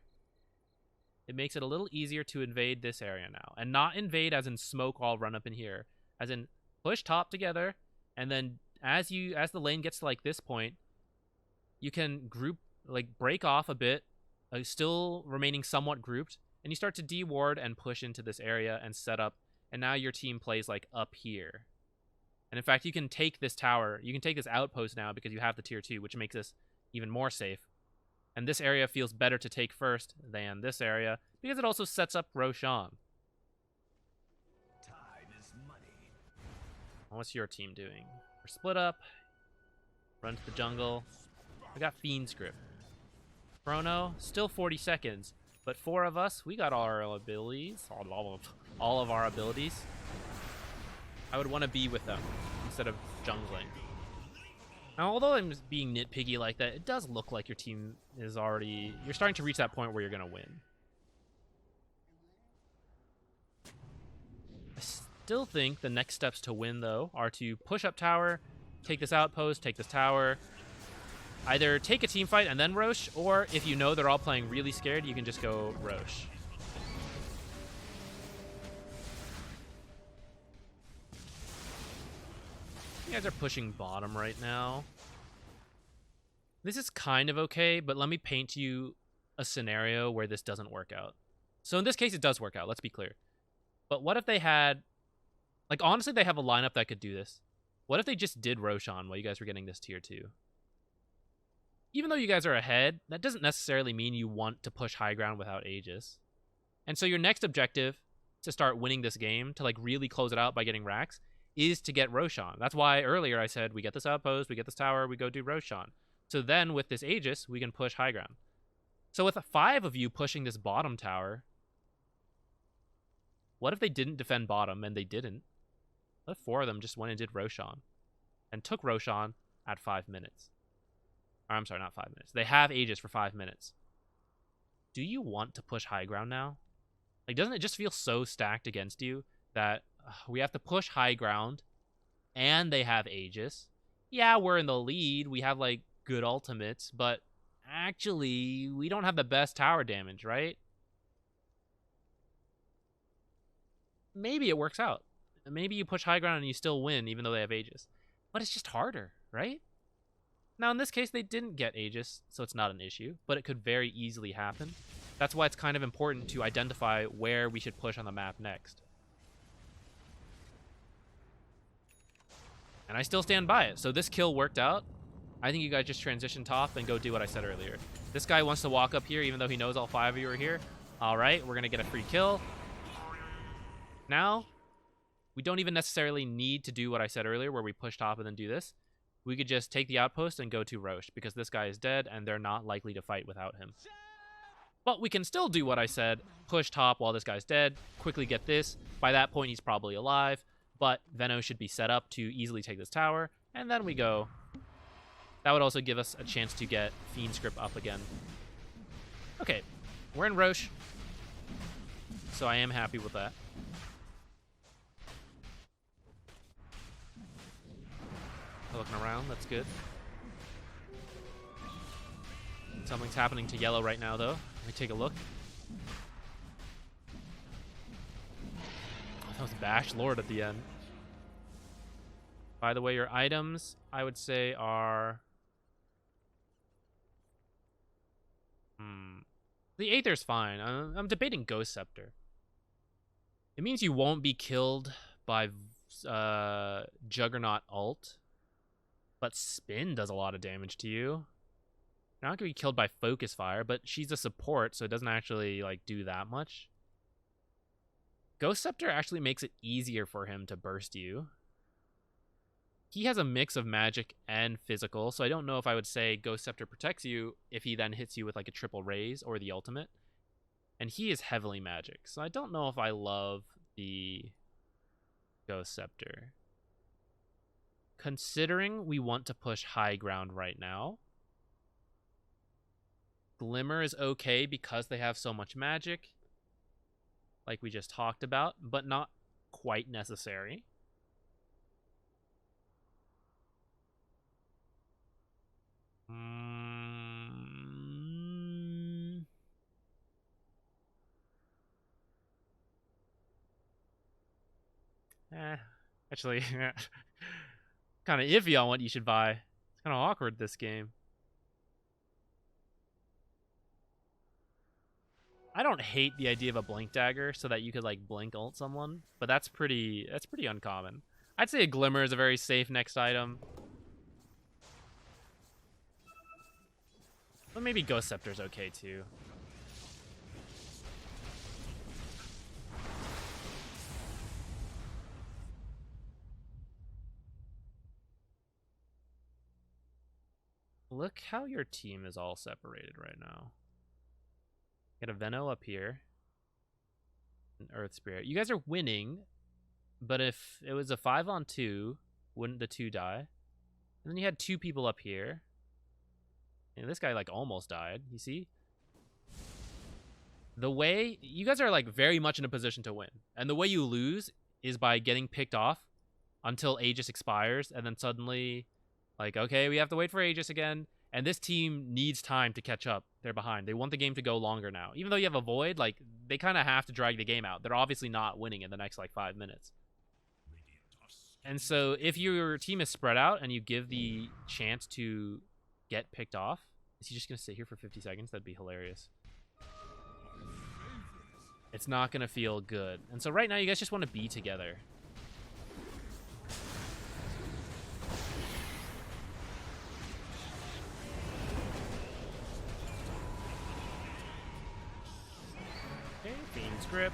it makes it a little easier to invade this area now. And not invade as in smoke all run up in here. As in push top together, and then as the lane gets to like this point, you can group, like break off a bit, still remaining somewhat grouped, and you start to de-ward and push into this area and set up, and now your team plays like up here. And in fact, you can take this tower, you can take this outpost now because you have the tier 2, which makes this even more safe. And this area feels better to take first than this area because it also sets up Roshan. Time is money. What's your team doing? We're split up. Run to the jungle. We got Fiend's Grip. Chrono, still 40 seconds. But 4 of us, we got all our abilities. All of our abilities. I would want to be with them instead of jungling. Now, although I'm just being nitpicky like that, it does look like your team is already... You're starting to reach that point where you're going to win. I still think the next steps to win, though, are to push up tower, take this outpost, take this tower. Either take a team fight and then Roche, or if you know they're all playing really scared, you can just go Roche. You guys are pushing bottom right now. This is kind of okay, but let me paint you a scenario where this doesn't work out. So in this case, it does work out, let's be clear. But what if they had... Like, honestly, they have a lineup that could do this. What if they just did Roshan while you guys were getting this tier 2? Even though you guys are ahead, that doesn't necessarily mean you want to push high ground without Aegis. And so your next objective to start winning this game, to like really close it out by getting racks, is to get Roshan. That's why earlier I said we get this outpost, we get this tower, we go do Roshan. So then with this Aegis, we can push high ground. So with 5 of you pushing this bottom tower, what if they didn't defend bottom and they didn't? What if 4 of them just went and did Roshan and took Roshan at 5 minutes? Or, I'm sorry, not 5 minutes. They have Aegis for 5 minutes. Do you want to push high ground now? Like, doesn't it just feel so stacked against you that we have to push high ground and they have Aegis? Yeah, we're in the lead. We have, like, good ultimates, but actually, we don't have the best tower damage, right? Maybe it works out. Maybe you push high ground and you still win, even though they have Aegis. But it's just harder, right? Now, in this case, they didn't get Aegis, so it's not an issue, but it could very easily happen. That's why it's kind of important to identify where we should push on the map next. And I still stand by it. So this kill worked out. I think you guys just transition top and go do what I said earlier. This guy wants to walk up here, even though he knows all 5 of you are here. All right, we're going to get a free kill. Now, we don't even necessarily need to do what I said earlier, where we push top and then do this. We could just take the outpost and go to Roche, because this guy is dead, and they're not likely to fight without him. But we can still do what I said, push top while this guy's dead, quickly get this. By that point, he's probably alive, but Veno should be set up to easily take this tower, and then we go. That would also give us a chance to get Fiend Script up again. Okay, we're in Roche, so I am happy with that. Looking around, that's good. Something's happening to yellow right now, though. Let me take a look. Oh, that was Bash Lord at the end. By the way, your items, I would say, are... The Aether's fine. I'm debating Ghost Scepter. It means you won't be killed by Juggernaut ult. But Spin does a lot of damage to you. You're not going to be killed by Focus Fire, but she's a support, so it doesn't actually like do that much. Ghost Scepter actually makes it easier for him to burst you. He has a mix of magic and physical, so I don't know if I would say Ghost Scepter protects you if he then hits you with like a triple raise or the ultimate. And he is heavily magic, so I don't know if I love the Ghost Scepter. Considering we want to push high ground right now, Glimmer is okay because they have so much magic, like we just talked about, but not quite necessary. Actually, kind of iffy on what you should buy. It's kind of awkward this game. I don't hate the idea of a blink dagger so that you could like blink ult someone, but that's pretty uncommon. I'd say a Glimmer is a very safe next item. But maybe Ghost Scepter's okay too. Look how your team is all separated right now. Got a Veno up here. An Earth Spirit. You guys are winning, but if it was a 5-on-2, wouldn't the 2 die? And then you had 2 people up here. And this guy like almost died, you see? The way you guys are like very much in a position to win. And the way you lose is by getting picked off until Aegis expires, and then suddenly like, okay, we have to wait for Aegis again. And this team needs time to catch up. They're behind. They want the game to go longer now. Even though you have a Void, like, they kind of have to drag the game out. They're obviously not winning in the next, like, 5 minutes. And so if your team is spread out and you give the chance to get picked off, is he just going to sit here for 50 seconds? That'd be hilarious. It's not going to feel good. And so right now, you guys just want to be together. Grip.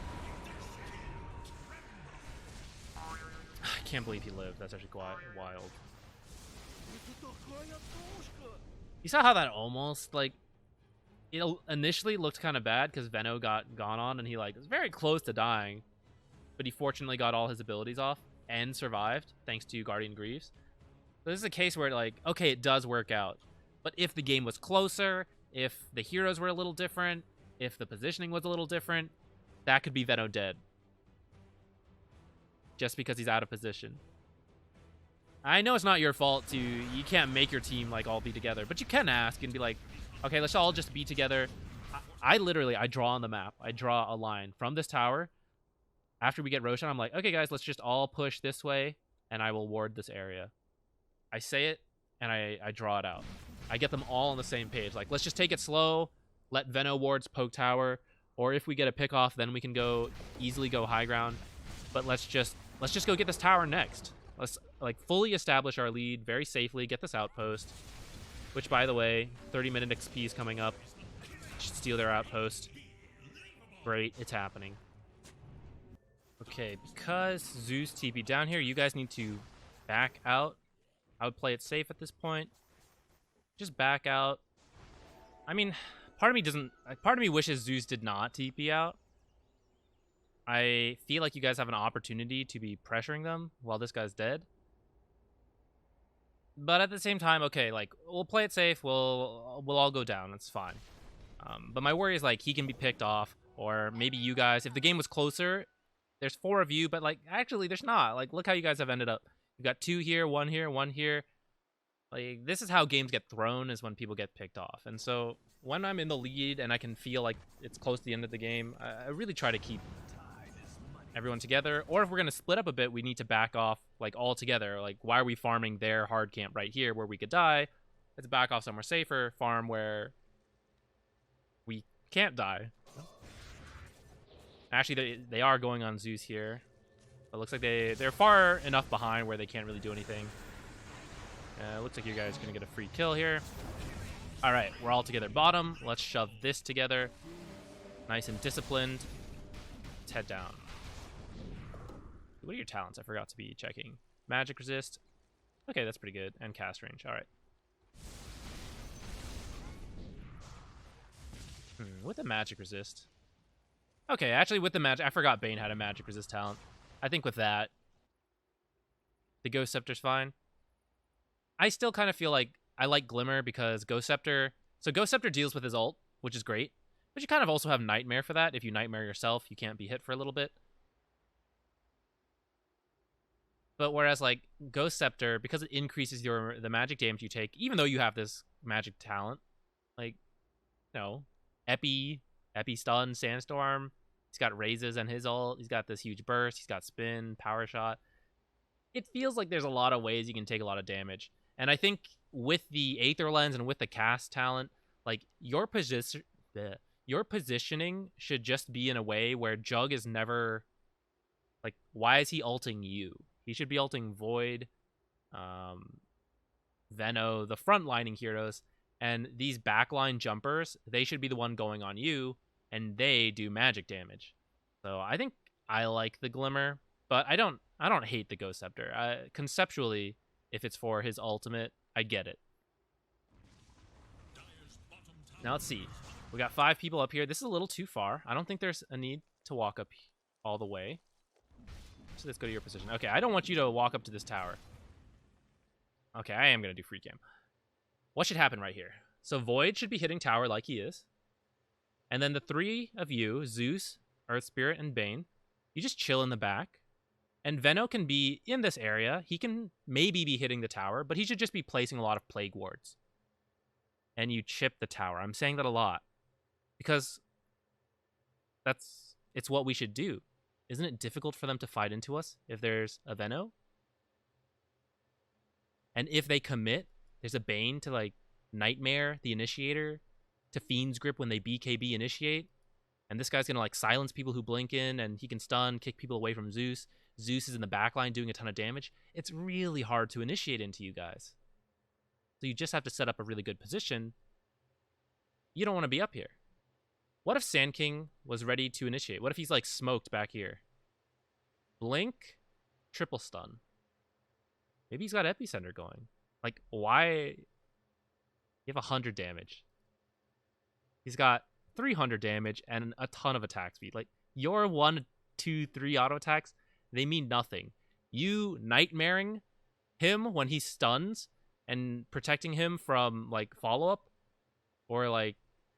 I can't believe he lived. That's actually quite wild. You saw how that almost, like, it initially looked kind of bad because Veno got gone on and he like was very close to dying, but he fortunately got all his abilities off and survived thanks to Guardian Greaves. So this is a case where like, okay, it does work out, but if the game was closer, if the heroes were a little different, if the positioning was a little different, that could be Veno dead just because he's out of position. I know it's not your fault you can't make your team like all be together, but you can ask and be like, okay, let's all just be together. I literally draw on the map. I draw a line from this tower. After we get Roshan, I'm like, okay, guys, let's just all push this way, and I will ward this area. I say it, and I draw it out. I get them all on the same page. Like, let's just take it slow, let Veno wards poke tower, or if we get a pick off, then we can easily go high ground. But let's just go get this tower next. Let's like fully establish our lead very safely, get this outpost, which by the way, 30-minute XP is coming up. Should steal their outpost. Great, it's happening. Okay, because Zeus TP down here, you guys need to back out. I would play it safe at this point. Just back out. I mean, part of me wishes Zeus did not TP out. I feel like you guys have an opportunity to be pressuring them while this guy's dead. But at the same time, okay, like, we'll play it safe. We'll all go down. It's fine. But my worry is, like, he can be picked off. Or maybe you guys, if the game was closer, there's 4 of you, but, like, actually, there's not. Like, look how you guys have ended up. You've got 2 here, 1 here, 1 here. Like, this is how games get thrown, is when people get picked off. And so, when I'm in the lead and I can feel like it's close to the end of the game, I really try to keep everyone together. Or if we're going to split up a bit, we need to back off, like, all together. Like, why are we farming their hard camp right here where we could die? Let's back off somewhere safer, farm where we can't die. Actually, they are going on Zeus here. But it looks like they're far enough behind where they can't really do anything. Looks like you guys are going to get a free kill here. All right, we're all together bottom. Let's shove this together. Nice and disciplined. Let's head down. What are your talents? I forgot to be checking. Magic resist. Okay, that's pretty good. And cast range. All right. With the magic resist. Okay, actually with the magic, I forgot Bane had a magic resist talent. I think with that, the Ghost Scepter's fine. I still kind of feel like I like Glimmer because Ghost Scepter... So Ghost Scepter deals with his ult, which is great. But you kind of also have Nightmare for that. If you Nightmare yourself, you can't be hit for a little bit. But whereas, like, Ghost Scepter, because it increases the magic damage you take, even though you have this magic talent, like, you know, Epi Stun, Sandstorm, he's got raises and his ult, he's got this huge burst, he's got spin, power shot. It feels like there's a lot of ways you can take a lot of damage. And I think with the Aether Lens and with the cast talent, like, your positioning should just be in a way where Jug is never... Like, why is he ulting you? He should be ulting Void, Veno, the front-lining heroes, and these backline jumpers, they should be the one going on you, and they do magic damage. So I think I like the Glimmer, but I don't hate the Ghost Scepter. Conceptually, if it's for his ultimate, I get it. Now let's see. We got 5 people up here. This is a little too far. I don't think there's a need to walk up all the way. So let's go to your position. Okay, I don't want you to walk up to this tower. Okay, I am going to do free cam. What should happen right here? So Void should be hitting tower like he is. And then the 3 of you, Zeus, Earth Spirit, and Bane, you just chill in the back. And Veno can be in this area. He can maybe be hitting the tower, but he should just be placing a lot of Plague Wards. And you chip the tower. I'm saying that a lot. Because it's what we should do. Isn't it difficult for them to fight into us if there's a Veno? And if they commit, there's a Bane to, like, Nightmare, the Initiator, to Fiend's Grip when they BKB initiate. And this guy's going to, like, silence people who blink in, and he can stun, kick people away from Zeus. Zeus is in the backline doing a ton of damage. It's really hard to initiate into you guys. So you just have to set up a really good position. You don't want to be up here. What if Sand King was ready to initiate? What if he's, like, smoked back here? Blink, triple stun. Maybe he's got Epicenter going. Like, why? You have 100 damage. He's got 300 damage and a ton of attack speed. Like, your 1, 2, 3 auto attacks, they mean nothing. You nightmaring him when he stuns and protecting him from, like, follow-up, or, like,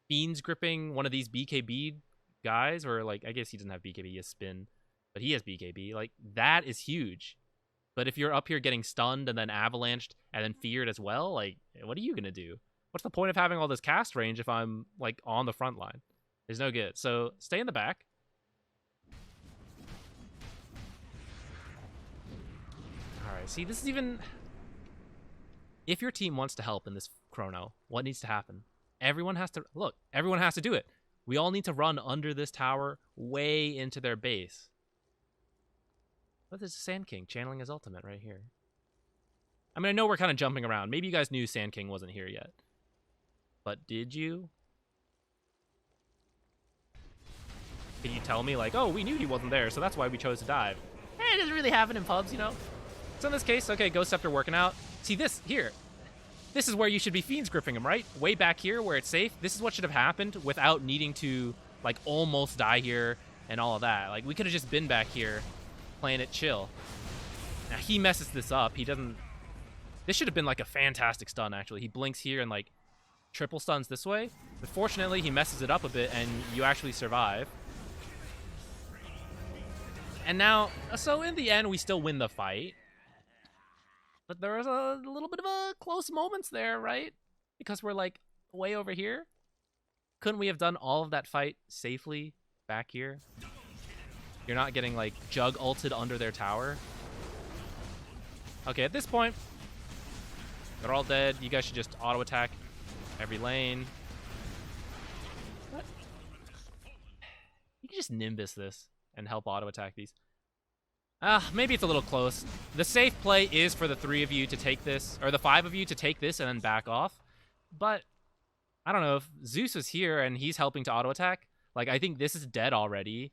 fiends gripping one of these BKB guys, or, like, I guess he doesn't have BKB, he has spin, but he has BKB. Like, that is huge. But if you're up here getting stunned and then avalanched and then feared as well, like, what are you going to do? What's the point of having all this cast range if I'm, like, on the front line? It's no good. So stay in the back. All right, see, this is even... If your team wants to help in this chrono, what needs to happen? Everyone has to... Look, everyone has to do it. We all need to run under this tower way into their base. What is Sand King channeling his ultimate right here? I mean, I know we're kind of jumping around. Maybe you guys knew Sand King wasn't here yet. But did you? Can you tell me, like, oh, we knew he wasn't there, so that's why we chose to dive? It doesn't really happen in pubs, you know? So in this case, okay, Ghost Scepter working out. See this, here. This is where you should be Fiends gripping him, right? Way back here where it's safe. This is what should have happened without needing to, like, almost die here and all of that. Like, we could have just been back here playing it chill. Now, he messes this up. He doesn't... This should have been, like, a fantastic stun, actually. He blinks here and, like, triple stuns this way. But fortunately, he messes it up a bit, and you actually survive. And now, so in the end, we still win the fight. But there was a little bit of a close moments there, right? Because we're, like, way over here. Couldn't we have done all of that fight safely back here? You're not getting, like, Jug ulted under their tower. Okay, at this point, they're all dead. You guys should just auto-attack every lane. What? You can just Nimbus this and help auto-attack these. Maybe it's a little close. The safe play is for the 3 of you to take this, or the 5 of you to take this and then back off. But, I don't know, if Zeus is here and he's helping to auto-attack, like, I think this is dead already.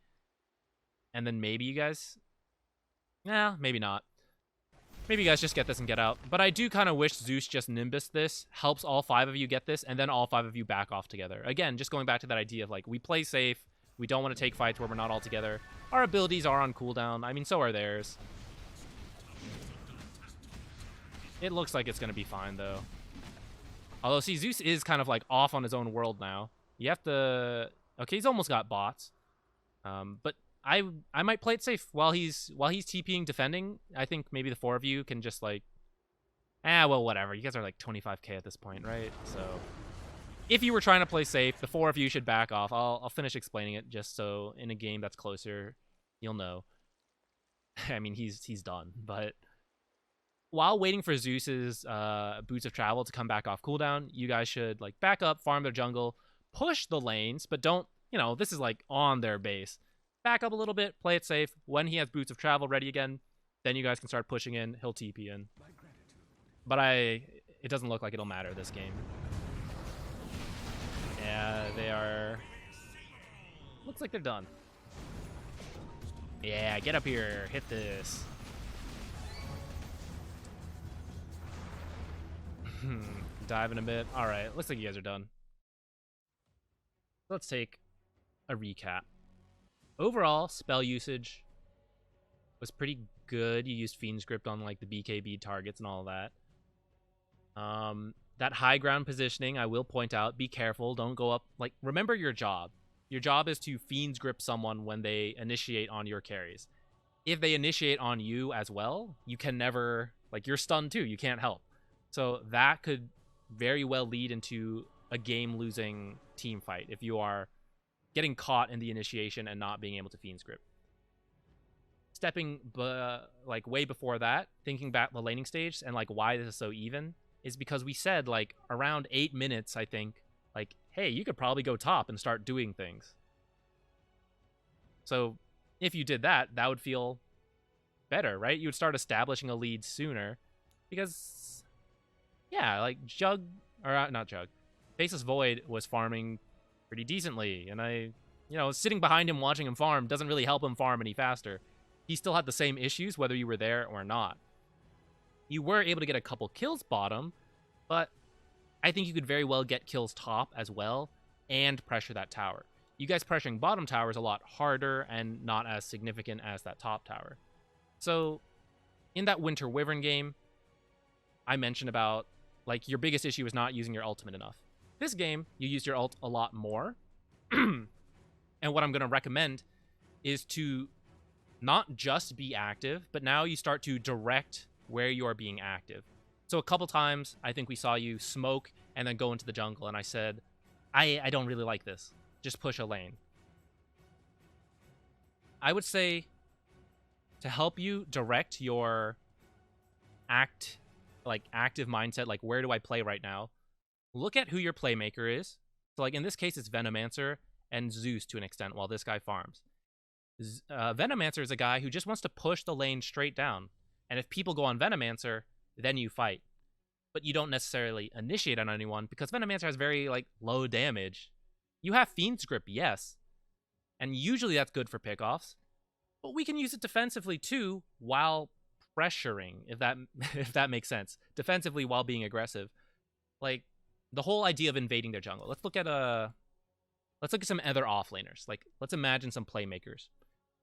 And then maybe you guys... Nah, maybe not. Maybe you guys just get this and get out. But I do kind of wish Zeus just Nimbus this, helps all 5 of you get this, and then all 5 of you back off together. Again, just going back to that idea of, like, we play safe, we don't want to take fights where we're not all together. Our abilities are on cooldown. I mean, so are theirs. It looks like it's going to be fine, though. Although, see, Zeus is kind of, like, off on his own world now. You have to... Okay, he's almost got bots. But I might play it safe while he's TPing defending. I think maybe the 4 of you can just, like... well, whatever. You guys are, like, 25k at this point, right? So... If you were trying to play safe, the 4 of you should back off. I'll finish explaining it just so in a game that's closer, you'll know. I mean, he's done. But while waiting for Zeus's Boots of Travel to come back off cooldown, you guys should, like, back up, farm their jungle, push the lanes, but don't, you know, this is, like, on their base. Back up a little bit, play it safe. When he has Boots of Travel ready again, then you guys can start pushing in. He'll TP in. But it doesn't look like it'll matter this game. Yeah, they are... Looks like they're done. Yeah, get up here. Hit this. Dive in a bit. Alright, looks like you guys are done. Let's take a recap. Overall, spell usage was pretty good. You used Fiend Script on, like, the BKB targets and all that. That high ground positioning, I will point out, be careful. Don't go up. Like, remember your job. Your job is to Fiends grip someone when they initiate on your carries. If they initiate on you as well, you can never... Like, you're stunned too. You can't help. So that could very well lead into a game-losing team fight if you are getting caught in the initiation and not being able to Fiends grip. Stepping, like, way before that, thinking back the laning stage and, like, why this is so even... is because we said, like, around 8 minutes, I think, like, hey, you could probably go top and start doing things. So if you did that, that would feel better, right? You would start establishing a lead sooner because, yeah, like, Jug, or not Jug, Faceless Void was farming pretty decently, and sitting behind him watching him farm doesn't really help him farm any faster. He still had the same issues whether you were there or not. You were able to get a couple kills bottom, but I think you could very well get kills top as well and pressure that tower. You guys pressuring bottom tower is a lot harder and not as significant as that top tower. So in that Winter Wyvern game, I mentioned about like your biggest issue is not using your ultimate enough. This game, you use your ult a lot more. And what I'm going to recommend is to not just be active, but now you start to direct where you are being active. So a couple times, I think we saw you smoke and then go into the jungle, and I said, I don't really like this. Just push a lane. I would say to help you direct your active mindset, like where do I play right now, look at who your playmaker is. So like in this case, it's Venomancer and Zeus to an extent while this guy farms. Venomancer is a guy who just wants to push the lane straight down. And if people go on Venomancer, then you fight. But you don't necessarily initiate on anyone because Venomancer has very like low damage. You have Fiend's Grip, yes. And usually that's good for pickoffs. But we can use it defensively too while pressuring, if that makes sense. Defensively while being aggressive. Like the whole idea of invading their jungle. Let's look at some other offlaners. Like let's imagine some playmakers.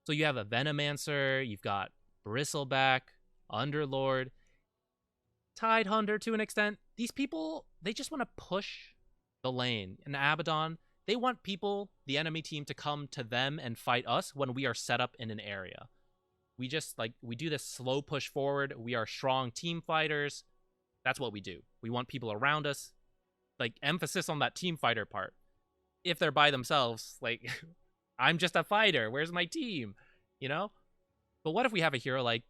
So you have a Venomancer, you've got Bristleback, Underlord, Tidehunter to an extent. These people, they just want to push the lane. And Abaddon, they want people, the enemy team, to come to them and fight us when we are set up in an area. We do this slow push forward. We are strong team fighters. That's what we do. We want people around us. Like, emphasis on that team fighter part. If they're by themselves, like, I'm just a fighter. Where's my team? You know? But what if we have a hero like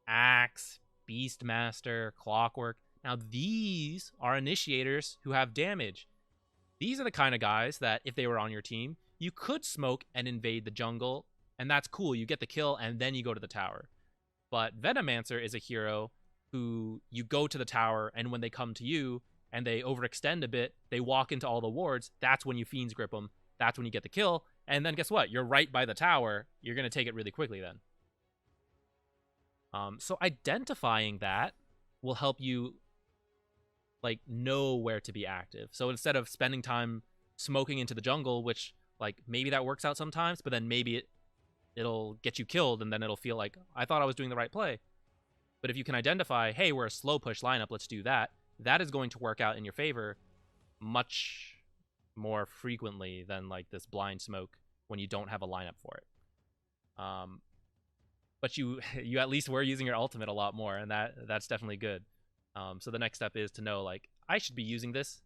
Axe, Beastmaster, Clockwork? Now, these are initiators who have damage. These are the kind of guys that, if they were on your team, you could smoke and invade the jungle, and that's cool. You get the kill, and then you go to the tower. But Venomancer is a hero who you go to the tower, and when they come to you, and they overextend a bit, they walk into all the wards, that's when you Fiend's Grip them. That's when you get the kill, and then guess what? You're right by the tower. You're going to take it really quickly then. So identifying that will help you like know where to be active. So instead of spending time smoking into the jungle, which like maybe that works out sometimes, but then maybe it'll get you killed and then it'll feel like I thought I was doing the right play. But if you can identify, hey, we're a slow push lineup, let's do that. That is going to work out in your favor much more frequently than like this blind smoke when you don't have a lineup for it. But you at least were using your ultimate a lot more, and that's definitely good. So the next step is to know, like, I should be using this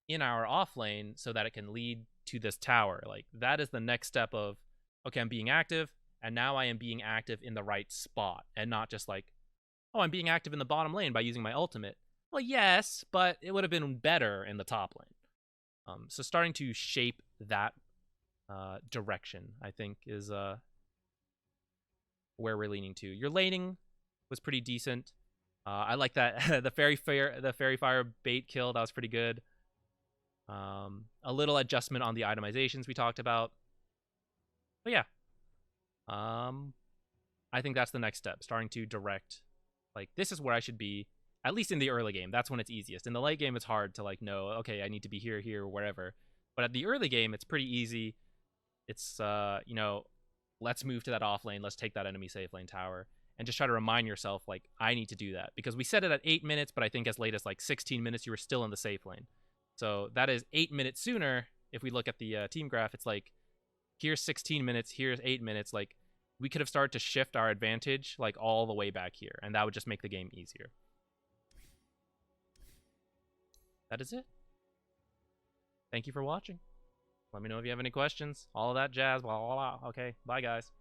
in our off lane so that it can lead to this tower. Like, that is the next step of, okay, I'm being active, and now I am being active in the right spot, and not just like, oh, I'm being active in the bottom lane by using my ultimate. Well, yes, but it would have been better in the top lane. So starting to shape that direction, I think, is where we're leaning to. Your laning was pretty decent. I like that the fairy fire bait kill. That was pretty good. A little adjustment on the itemizations we talked about. But yeah, I think that's the next step. Starting to direct, like, this is where I should be. At least in the early game, that's when it's easiest. In the late game, it's hard to like know, okay, I need to be here, here, wherever. But at the early game, it's pretty easy. It's let's move to that off lane. Let's take that enemy safe lane tower. And just try to remind yourself, like, I need to do that. Because we set it at 8 minutes, but I think as late as, like, 16 minutes, you were still in the safe lane. So that is 8 minutes sooner. If we look at the team graph, it's like, here's 16 minutes, here's 8 minutes. Like, we could have started to shift our advantage, like, all the way back here. And that would just make the game easier. That is it. Thank you for watching. Let me know if you have any questions. All of that jazz. Blah, blah, blah. Okay, bye, guys.